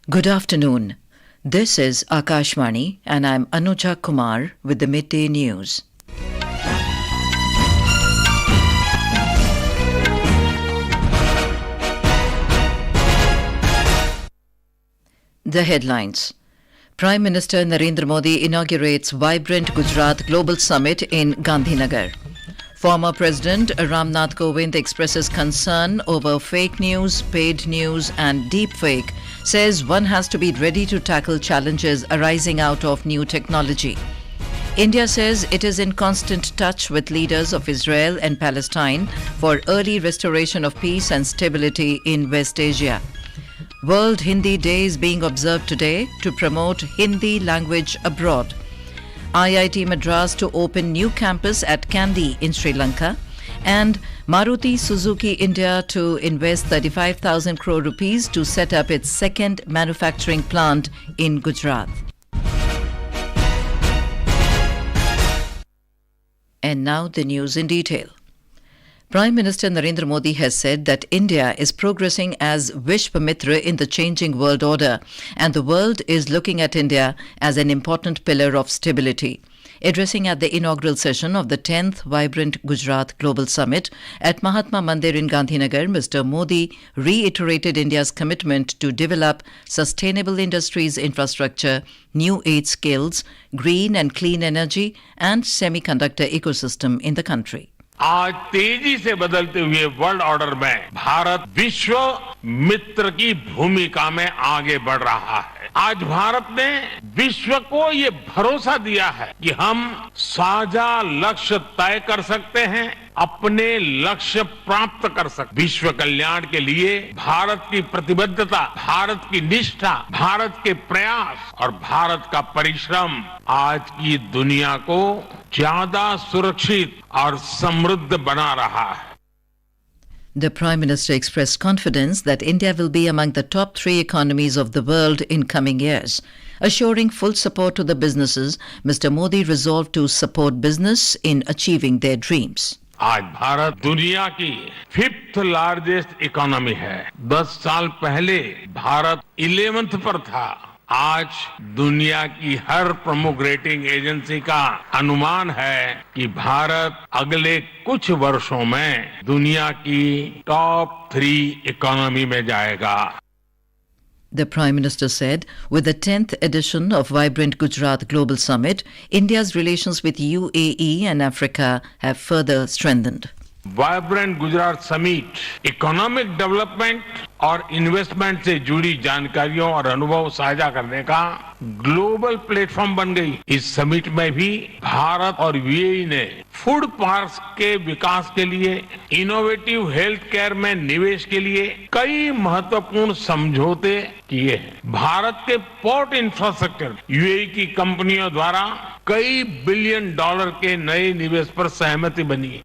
Good afternoon. This is Akashvani and I'm Anuja Kumar with the midday news. The headlines. Prime Minister Narendra Modi inaugurates vibrant Gujarat Global Summit in Gandhinagar. Former President Ram Nath Kovind expresses concern over fake news, paid news and deepfake, says one has to be ready to tackle challenges arising out of new technology. India says it is in constant touch with leaders of Israel and Palestine for early restoration of peace and stability in West Asia. World Hindi Day is being observed today to promote Hindi language abroad. IIT Madras to open new campus at Kandy in Sri Lanka, and Maruti Suzuki India to invest 35,000 crore rupees to set up its second manufacturing plant in Gujarat. And now the news in detail. Prime Minister Narendra Modi has said that India is progressing as Vishwamitra in the changing world order, and the world is looking at India as an important pillar of stability. Addressing at the inaugural session of the 10th Vibrant Gujarat Global Summit at Mahatma Mandir in Gandhinagar, Mr. Modi reiterated India's commitment to develop sustainable industries infrastructure, new age skills, green and clean energy and semiconductor ecosystem in the country. आज तेजी से बदलते हुए world order में भारत विश्व मित्र की भूमिका में आगे बढ़ रहा है। आज भारत ने विश्व को ये भरोसा दिया है कि हम साझा लक्ष्य तय कर सकते हैं, अपने लक्ष्य प्राप्त कर सकते। विश्व कल्याण के लिए भारत की प्रतिबद्धता, भारत की निष्ठा, भारत के प्रयास और भारत का परिश्रम आज की दुनिया को ज्यादा सुरक्षित और समृद्ध बना रहा है। The Prime Minister expressed confidence that India will be among the top 3 economies of the world in coming years. Assuring full support to the businesses, Mr. Modi resolved to support business in achieving their dreams. आज भारत दुनिया की 5th largest economy है। 10 साल पहले Bharat 11th पर था। आज दुनिया की हर प्रमुख रेटिंग एजेंसी का अनुमान है कि भारत अगले कुछ वर्षों में दुनिया की टॉप 3 इकोनॉमी में जाएगा। The Prime Minister said, with the 10th edition of Vibrant Gujarat Global Summit, India's relations with UAE and Africa have further strengthened. Vibrant Gujarat summit economic development और इन्वेस्टमेंट से जुड़ी जानकारियों और अनुभव साझा करने का ग्लोबल प्लेटफॉर्म बन गई। इस समिट में भी भारत और यूएई ने फूड पार्क्स के विकास के लिए, इनोवेटिव हेल्थ केयर में निवेश के लिए कई महत्वपूर्ण समझौते किए हैं। भारत के पोर्ट इंफ्रास्ट्रक्चर यूएई की कंपनियों द्वारा कई बिलियन डॉलर के नए निवेश पर सहमति बनी।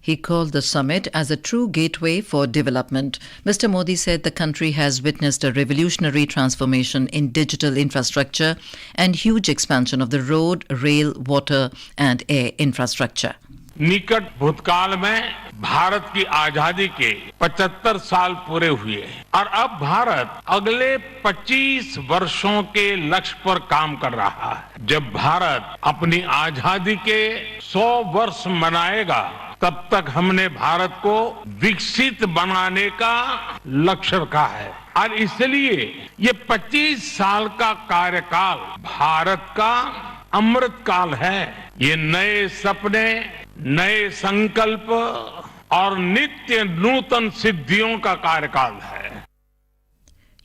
He called the summit as a true gateway for development. Mr. Modi said the country has witnessed a revolutionary transformation in digital infrastructure and huge expansion of the road, rail, water and air infrastructure. निकट भूतकाल में भारत की आजादी के 75 साल पूरे हुए और अब भारत अगले 25 वर्षों के लक्ष्य पर काम कर रहा है। जब भारत अपनी आजादी के 100 वर्ष मनाएगा, तब तक हमने भारत को विकसित बनाने का लक्ष्य रखा है और इसलिए ये 25 साल का कार्यकाल भारत का अमृत काल है। ये नए सपने, नए संकल्प और नित्य नूतन सिद्धियों का कार्यकाल है।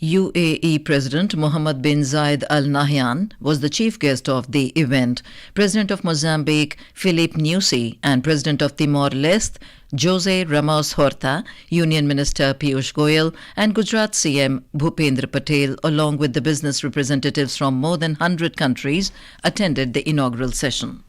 UAE President Mohammed bin Zayed Al Nahyan was the chief guest of the event. President of Mozambique, Filipe Nyusi, and President of Timor-Leste, Jose Ramos Horta, Union Minister Piyush Goyal, and Gujarat CM Bhupendra Patel, along with the business representatives from more than 100 countries, attended the inaugural session.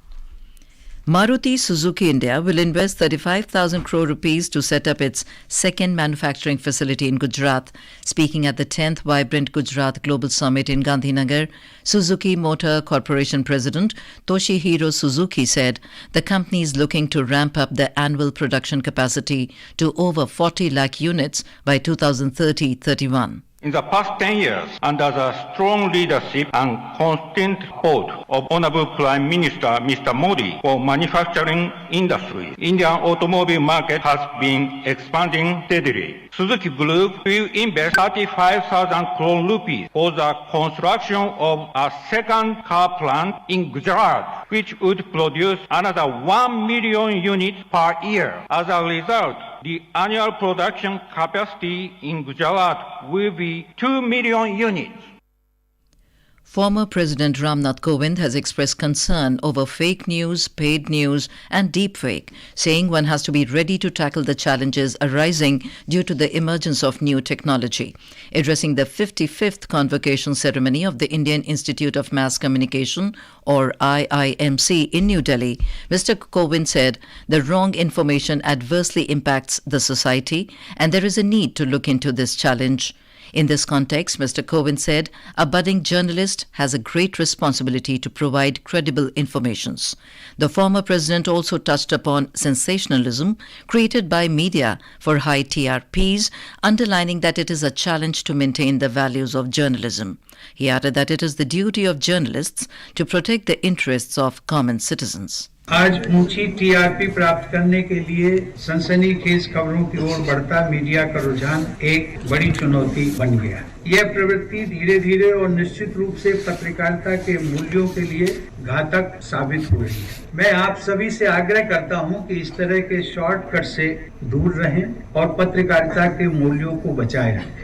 Maruti Suzuki India will invest 35,000 crore rupees to set up its second manufacturing facility in Gujarat. Speaking at the 10th Vibrant Gujarat Global Summit in Gandhinagar, Suzuki Motor Corporation President Toshihiro Suzuki said the company is looking to ramp up the annual production capacity to over 40 lakh units by 2030-31. In the past 10 years, under the strong leadership and constant support of Honorable Prime Minister Mr. Modi for manufacturing industry, Indian automobile market has been expanding steadily. Suzuki Group will invest 35,000 crore rupees for the construction of a second car plant in Gujarat, which would produce another 1 million units per year. As a result, the annual production capacity in Gujarat will be 2 million units. Former President Ram Nath Kovind has expressed concern over fake news, paid news and deepfake, saying one has to be ready to tackle the challenges arising due to the emergence of new technology. Addressing the 55th convocation ceremony of the Indian Institute of Mass Communication, or IIMC, in New Delhi, Mr. Kovind said the wrong information adversely impacts the society and there is a need to look into this challenge. In this context, Mr. Kovind said a budding journalist has a great responsibility to provide credible information. The former president also touched upon sensationalism created by media for high TRPs, underlining that it is a challenge to maintain the values of journalism. He added that it is the duty of journalists to protect the interests of common citizens. आज ऊंची TRP प्राप्त करने के लिए सनसनीखेज खबरों की ओर बढ़ता मीडिया का रुझान एक बड़ी चुनौती बन गया। यह प्रवृत्ति धीरे धीरे और निश्चित रूप से पत्रकारिता के मूल्यों के लिए घातक साबित हो रही है। मैं आप सभी से आग्रह करता हूं कि इस तरह के शॉर्टकट से दूर रहें और पत्रकारिता के मूल्यों को बचाए रखें।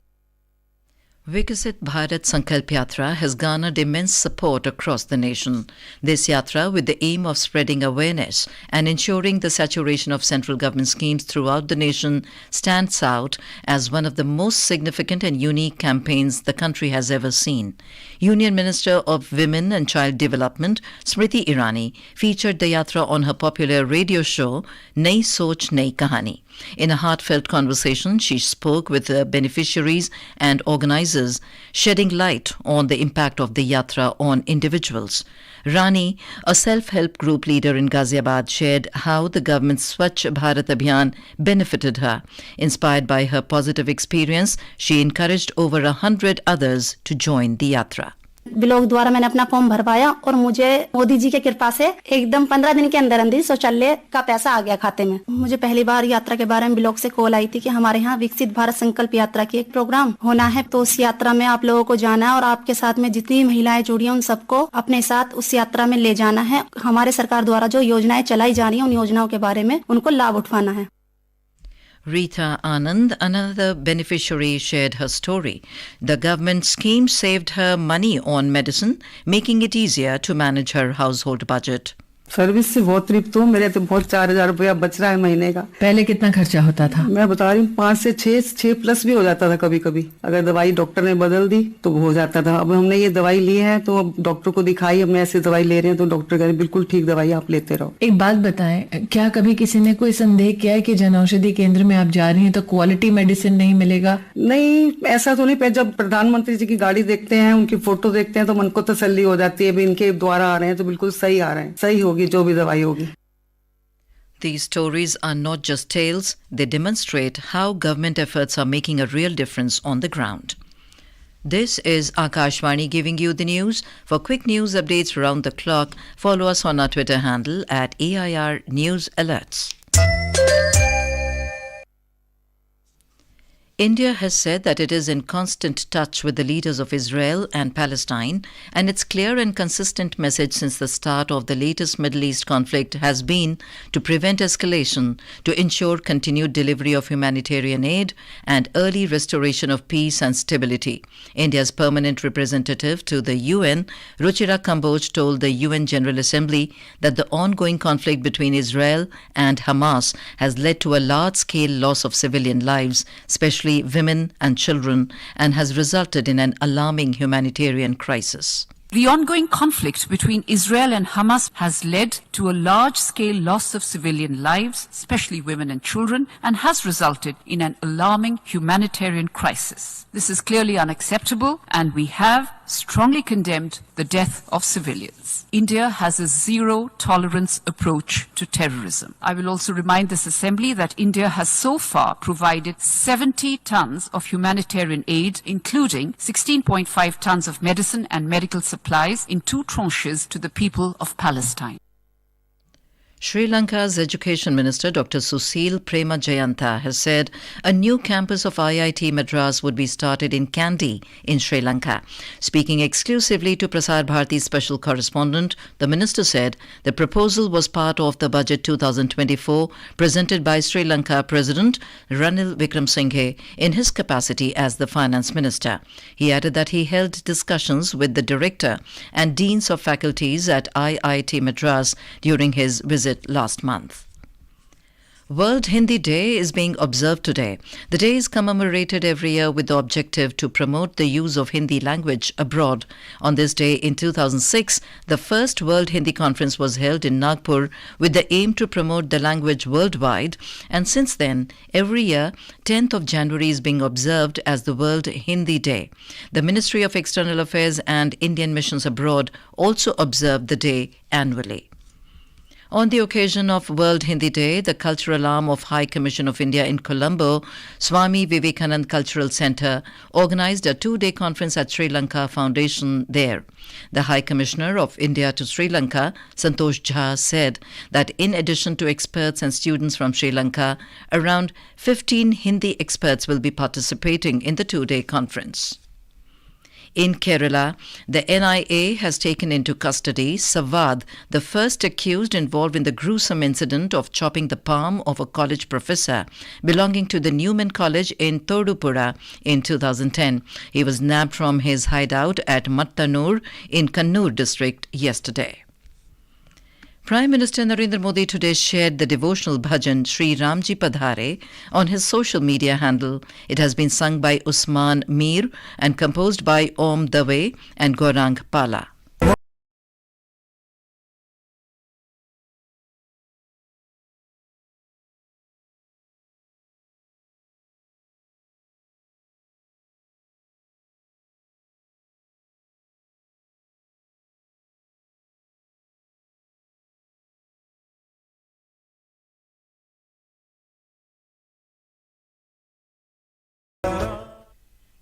Viksit Bharat Sankalp Yatra has garnered immense support across the nation. This yatra, with the aim of spreading awareness and ensuring the saturation of central government schemes throughout the nation, stands out as one of the most significant and unique campaigns the country has ever seen. Union Minister of Women and Child Development, Smriti Irani, featured the yatra on her popular radio show, Nai Soch Nai Kahani. In a heartfelt conversation, she spoke with the beneficiaries and organizers, shedding light on the impact of the yatra on individuals. Rani, a self-help group leader in Ghaziabad, shared how the government's Swachh Bharat Abhiyan benefited her. Inspired by her positive experience, she encouraged over 100 others to join the yatra. Blog द्वारा मैंने अपना form भरवाया और मुझे मोदी जी के कृपा से एकदम 15 दिन के अंदर अंदर शौचालय का पैसा आ गया खाते में। मुझे पहली बार यात्रा के बारे में ब्लॉग से कॉल आई थी कि हमारे यहाँ विकसित भारत संकल्प यात्रा की एक प्रोग्राम होना है, तो उस यात्रा में आप लोगों को जाना है और आपके साथ में जितनी महिलाएं जुड़ी हैं उन सबको अपने साथ उस यात्रा में ले जाना है। हमारे सरकार द्वारा जो योजनाएं चलाई जा रही हैं उन योजनाओं के बारे में उनको लाभ उठाना है। Rita Anand, another beneficiary, shared her story. The government scheme saved her money on medicine, making it easier to manage her household budget. Service से बहुत तृप्त हूँ। मेरे तो बहुत 4,000 रुपया बच रहा है महीने का। पहले कितना खर्चा होता था? मैं बता रही हूँ 5 से 6 प्लस भी हो जाता था कभी कभी। अगर दवाई डॉक्टर ने बदल दी तो हो जाता था। अब हमने ये दवाई ली है तो अब डॉक्टर को दिखाई, हमने ऐसी दवाई ले रहे हैं तो डॉक्टर कह रहे बिल्कुल ठीक दवाई आप लेते रहो। एक बात बताएं, क्या कभी किसी ने कोई संदेह किया है कि जन औषधि केंद्र में आप जा रही हैं तो क्वालिटी मेडिसिन नहीं मिलेगा? नहीं, ऐसा तो नहीं। जब प्रधानमंत्री जी की गाड़ी देखते हैं, उनकी फोटो देखते हैं तो मन को तसल्ली हो जाती है, इनके द्वारा आ रहे हैं तो बिल्कुल सही आ रहे हैं, सही होगी जो भी दवाई होगी। These stories are not just tales, they demonstrate how government efforts are making a real difference on the ground. This is Akashvani giving you the news. For quick news updates around the clock, follow us on our Twitter handle at AIR News Alerts. India has said that it is in constant touch with the leaders of Israel and Palestine, and its clear and consistent message since the start of the latest Middle East conflict has been to prevent escalation, to ensure continued delivery of humanitarian aid, and early restoration of peace and stability. India's permanent representative to the UN, Ruchira Kamboj, told the UN General Assembly that the ongoing conflict between Israel and Hamas has led to a large-scale loss of civilian lives, especially women and children, and has resulted in an alarming humanitarian crisis. The ongoing conflict between Israel and Hamas has led to a large-scale loss of civilian lives, especially women and children, and has resulted in an alarming humanitarian crisis. This is clearly unacceptable, and we have strongly condemned the death of civilians. India has a zero-tolerance approach to terrorism. I will also remind this Assembly that India has so far provided 70 tons of humanitarian aid, including 16.5 tons of medicine and medical supplies in 2 tranches to the people of Palestine. Sri Lanka's Education Minister Dr. Susil Prema Jayantha has said a new campus of IIT Madras would be started in Kandy in Sri Lanka. Speaking exclusively to Prasar Bharati's special correspondent, the minister said the proposal was part of the Budget 2024 presented by Sri Lanka President Ranil Wickremesinghe in his capacity as the finance minister. He added that he held discussions with the director and deans of faculties at IIT Madras during his visit last month. World Hindi Day is being observed today. The day is commemorated every year with the objective to promote the use of Hindi language abroad. On this day in 2006, the first World Hindi Conference was held in Nagpur with the aim to promote the language worldwide, and since then, every year, 10th of January is being observed as the World Hindi Day. The Ministry of External Affairs and Indian Missions Abroad also observe the day annually. On the occasion of World Hindi Day, the cultural arm of High Commission of India in Colombo, Swami Vivekanand Cultural Centre, organised a 2-day conference at Sri Lanka Foundation there. The High Commissioner of India to Sri Lanka, Santosh Jha, said that in addition to experts and students from Sri Lanka, around 15 Hindi experts will be participating in the 2-day conference. In Kerala, the NIA has taken into custody Sawad, the first accused involved in the gruesome incident of chopping the palm of a college professor belonging to the Newman College in Todupura in 2010. He was nabbed from his hideout at Mattanur in Kannur district yesterday. Prime Minister Narendra Modi today shared the devotional bhajan Sri Ramji Padhare on his social media handle. It has been sung by Usman Mir and composed by Om Dave and Gaurang Pala.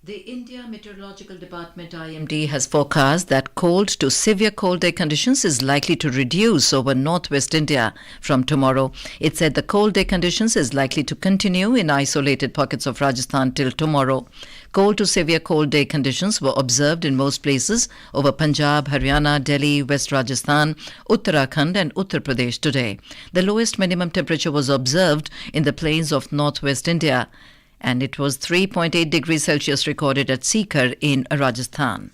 The India Meteorological Department IMD has forecast that cold to severe cold day conditions is likely to reduce over northwest India from tomorrow. It said the cold day conditions is likely to continue in isolated pockets of Rajasthan till tomorrow. Cold to severe cold day conditions were observed in most places over Punjab, Haryana, Delhi, West Rajasthan, Uttarakhand and Uttar Pradesh today. The lowest minimum temperature was observed in the plains of northwest India, and it was 3.8 degrees Celsius recorded at Sikar in Rajasthan.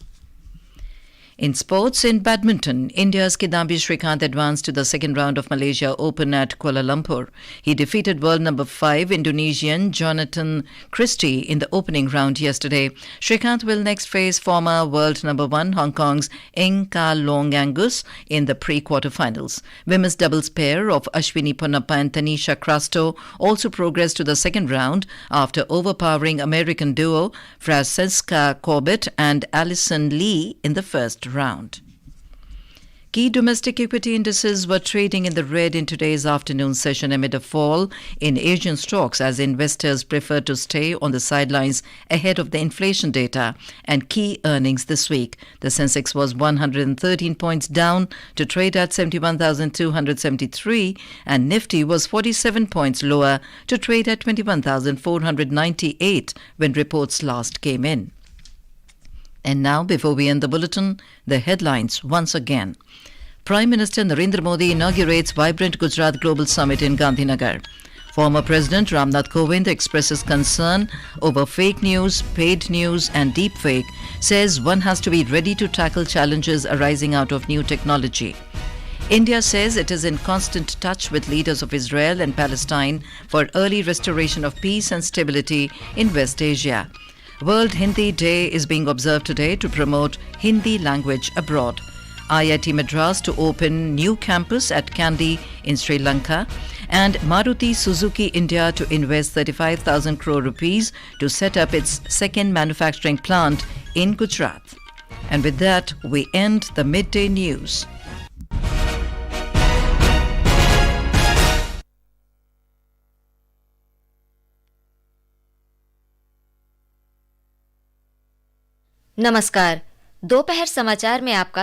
In sports, in badminton, India's Kidambi Srikanth advanced to the second round of Malaysia Open at Kuala Lumpur. He defeated world number 5 Indonesian Jonathan Christie in the opening round yesterday. Srikanth will next face former world number 1 Hong Kong's Eng Ka Long Angus in the pre-quarterfinals. Women's doubles pair of Ashwini Ponnappa and Tanisha Crasto also progressed to the second round after overpowering American duo Francesca Corbett and Alison Lee in the first round. Key domestic equity indices were trading in the red in today's afternoon session amid a fall in Asian stocks as investors prefer to stay on the sidelines ahead of the inflation data and key earnings this week. The Sensex was 113 points down to trade at 71,273 and Nifty was 47 points lower to trade at 21,498 when reports last came in. And now, before we end the bulletin, the headlines once again. Prime Minister Narendra Modi inaugurates vibrant Gujarat Global Summit in Gandhinagar. Former President Ram Nath Kovind expresses concern over fake news, paid news and deepfake, says one has to be ready to tackle challenges arising out of new technology. India says it is in constant touch with leaders of Israel and Palestine for early restoration of peace and stability in West Asia. World Hindi Day is being observed today to promote Hindi language abroad. IIT Madras to open new campus at Kandy in Sri Lanka, and Maruti Suzuki India to invest 35,000 crore rupees to set up its second manufacturing plant in Gujarat. And with that, we end the midday news. नमस्कार, दोपहर समाचार में आपका